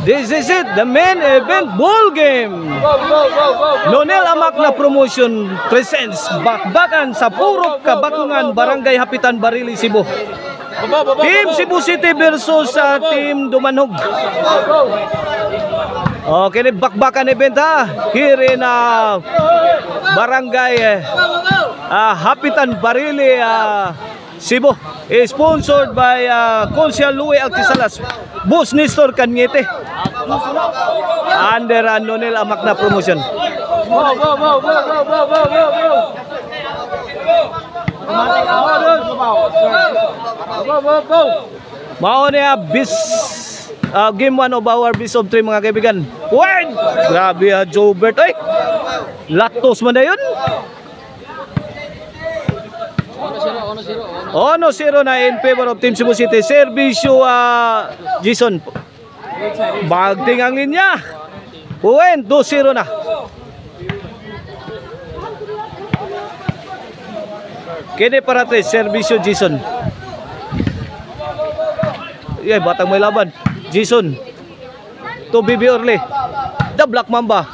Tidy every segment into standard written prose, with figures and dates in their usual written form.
This is it, the main event ball game. Nonel Amak na promotion presents bakbakan sa Purok Kabatungan, Barangay Hapitan, Barili, Cebu. Team Cebu City versus Team Dumanhog. Okay, bakbakan event here in Barangay Hapitan, Barili, Cebu. Sponsored by Consial Louie Altisalas, Boss Nestor Cañete, under Nonel Amak na promotion. Mao niya game 1 of our best of 3 mga kaibigan. Wait! Grabe Jobert, ay! Latos man na yun. 1-0 na in favor of Team Cebu City. Servisyo Jason. Bagting ang linya. 2-0 na. Kini para 3, servisyo Jason. Yeah, batang may laban. Jason. To Bibi Orle. The Black Mamba.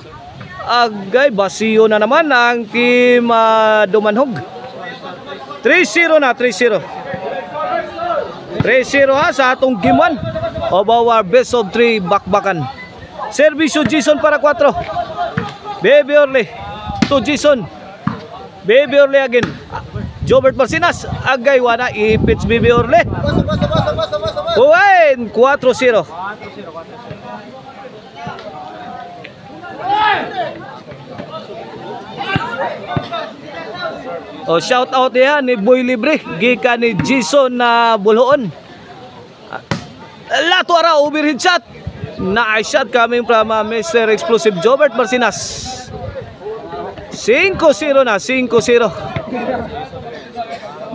Agay, basiyo na naman ang Team Dumanhog. 3-0 na, 3-0. 3-0 sa atong game 1 of our best of 3 bakbakan. Servisyo Jason para 4. Baby Orle to Jason. Baby Orle again. Jobert Marcinas. Agay wana ipits Baby Orle. Uwain 4-0. Oh, shout out niya ni Boy Libre, gika ni Jason na Bulhoon. Lato ara overhead shot. Nice shot coming from Mr. Explosive Jobert Marcinas. 5-0 na, 5-0.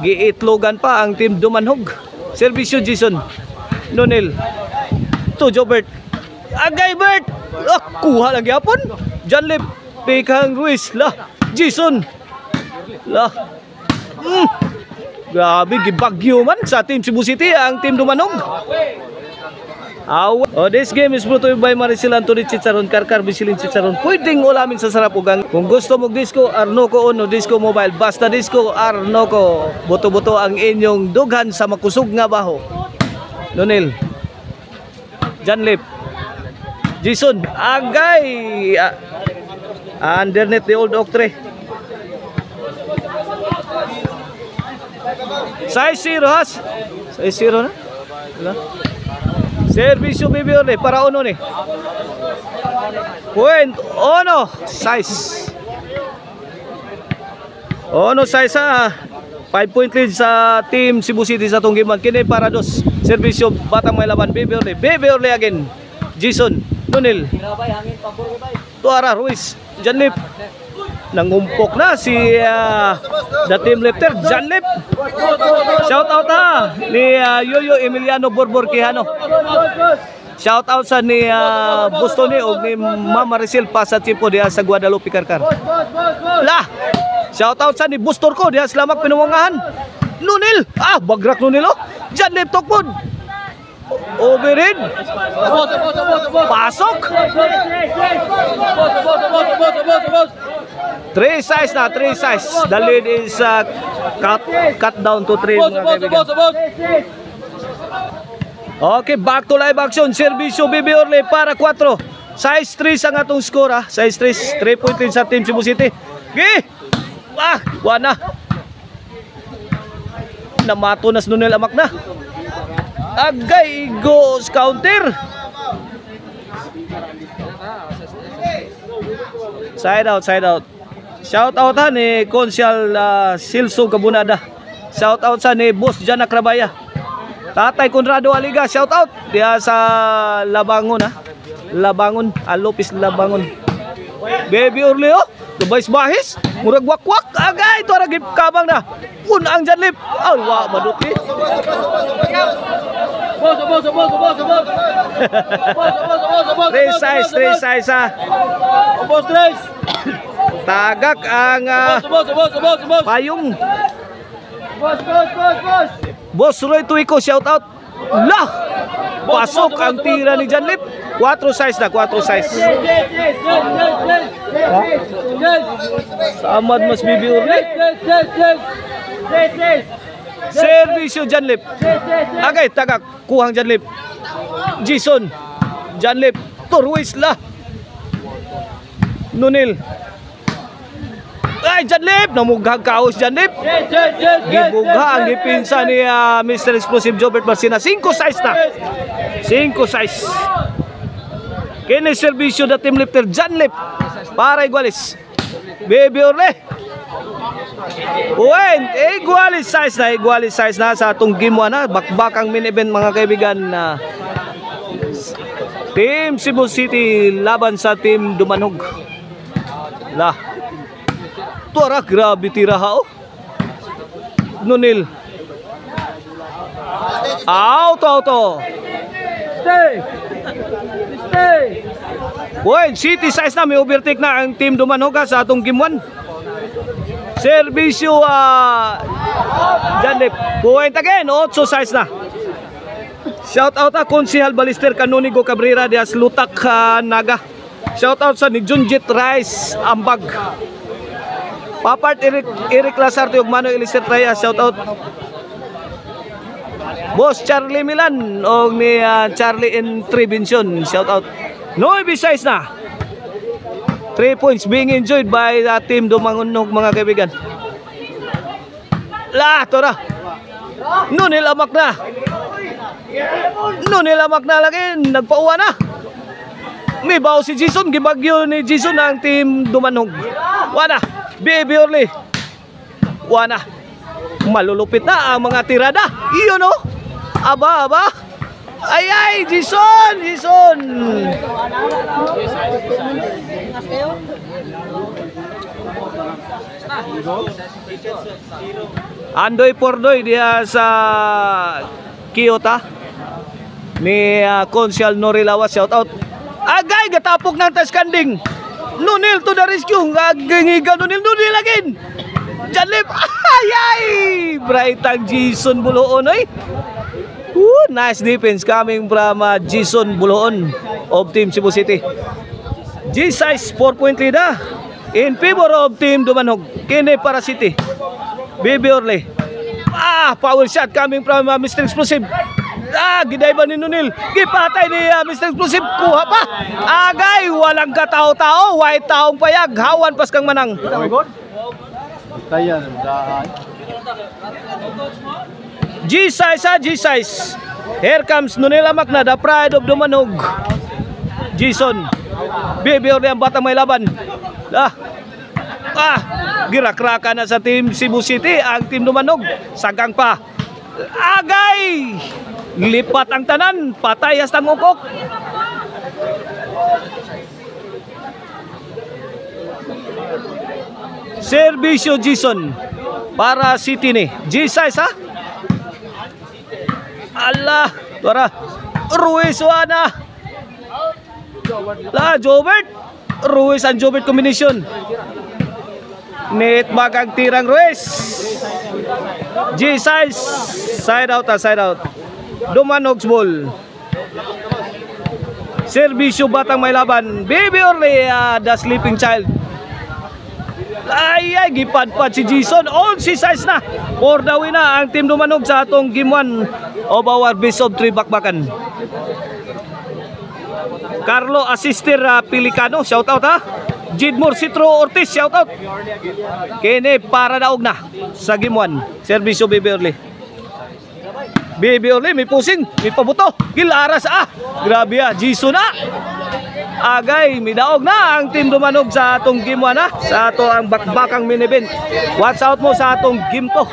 Giitlogan pa ang Team Dumanhog. Servisyo Jason. Nonel to Jobert. Agay Bert. Kuha lang yapon. Janlip Pikang Ruiz lah. Jason lah. Grabe, gibagyo man sa Team Cebu City ang Team Dumanhog. This game is brought to you by Maricel Anthony Chicharon, Karkar Bisilin Chicharon. Pwedeng ulamin sa sarap ugang. Kung gusto mong disco, Arnoco Uno, Disco Mobile. Basta disco, Arnoco. Buto-buto ang inyong dughan sa makusog nga baho. Nonel Janlip Jason. Agay underneath the old oak tree. 6-0 has. 6-0 na. Wala. Servisyo Baby Orle para uno ni. Point ono 6. Ono 6 5-point lead sa Team Cebu City sa tong game. Kini para 2. Servisyo batang may laban Baby Orle. Baby Orle again. Jason Nonel. Tuara Ruiz. Janlip. Nangumpok na si the team lifter Janlip. Shout out ni Yoyo Emiliano Borbor Quijano. Shout out sa ni Bustoni o ni Mama Maricel Pasatipo diha sa Guadalupe Karkar. Lah. Shout out sa ni Bustor ko diha sa Lamak Pinuwangahan. Nonel. Bagrak Nonel. Janlip tokpod. Overhead. Pasok. 3-6 na, 3-6. The lead is cut down to 3 mga kaibigan. Okay, back to live action. Servisyo Baby Orle para 4. 6-3 ang atong score 6-3. 3-point sa Team Cebu City. Wana. Namato na Nonel Amak na. Agay goes counter. Side out. Shout out ni Consial Silso Gabunada. Shout out sa ni Boss Jana Krabaya. Tatay Conrado Aliga, shout out diya sa Labangon Labangon, Alopis Labangon. Baby Orle bahis murag wakwak. Agay to ragip kabang na. Kun ang Janlip. Wa maduki. Three size tagak ang payong. Boss Roy Tuico, shout out. Lah Pasok ang tira ni Janlip. 4 size na, 4 size. Samad mas bibi urli. Servisyo Janlip. Agay, tagak. Kuhang Janlip. Jason. Janlip. Torwis la. Nunil. Ay, Janlip. Namughag kaos Janlip. Gibugha ang dipinsa ni Mr. Explosive Jobert Marcina. 5 size na. 5 size. Kini servisyo na team lifter Janlip. Para igualis. Baby Orle. Uwen, igualis size na sa atong game 1 na. Bakbakang main event mga kaibigan na Team Cebu City laban sa Team Dumanog. Lah. Tuara, grabe tiraha oh. Nunil. Auto. Stay. Uwen, city size na. May overtake na ang Team Dumanog sa atong game 1. Servisyo Janlip. Point again, 8 size na. Shout out Konsehal Balister Canonigo Cabrera Dias Lutak Naga. Shout out sa ni Junjit Rice Ambag. Papart Eric Lasarte ug Mano Elister Traya. Shout out Boss Charlie Milan og ni Charlie Intrivention. Shout out. 9 size na. 3 points being enjoyed by the Team Dumanog mga kaibigan. Tora. Nunil amak na lagi. Nagpauwa na. May baw si Jason. Gibagyo ni Jason ang Team Dumanog. Wana. Baby Orly. Wana. Malulupit na ang mga tirada. Iyon o. Aba. Ay, Jason. Andoy Pordoy dia sa Kiyota ni Konsehal Nori Lawas. Shout out. Agay gatapok ng taskanding. Nunil to the rescue. Gagingiga Nunil again. Janlip. Ay. Bright ang Jason Buloon oy. Nice defense coming from Jason Buloon of Team Cebu City. G-size 4-point lead in favor of Team Dumanog. Kini para City. Baby Orle. Power shot coming from Mr. Explosive. Gidayba ni Nunil. Gipatay ni Mr. Explosive. Kuha pa. Agay, walang katao-tao. White taong payag. Hawan pas kang manang. G-size. Here comes Nunil Amakna, the pride of Dumanog. Jason. Baby Orle ang batang may laban. Girakraka na sa Team Cebu City ang Team Dumanog. Sagang pa. Agay! Lipat ang tanan. Patay hastang ukok. Servisyo Jason para City ni. G-size Allah. Tora. Ruiz wana. Jobert. Ruiz and Jobert combination. Net magang tirang Ruiz. G-size. Side out. Dumanog's ball. Servisyo batang may laban. Baby Orle, the sleeping child. Ay, gipadpad si Jason. On si size na. For the win na ang Team Dumanog sa atong game 1 of our best of 3 bakbakan. Carlo Asister Pilicano, shout out Jidmore Citro Ortiz, shout out. Kini para daog na sa game 1. Servisyo Baby Orle. Baby Orle, may pusing, may pabuto. Gilaras Grabe Jason na. Agay, midaog na ang Team Dumanog sa atong game 1 sa ato ang bakbakang main event. Watch out mo sa atong game 2.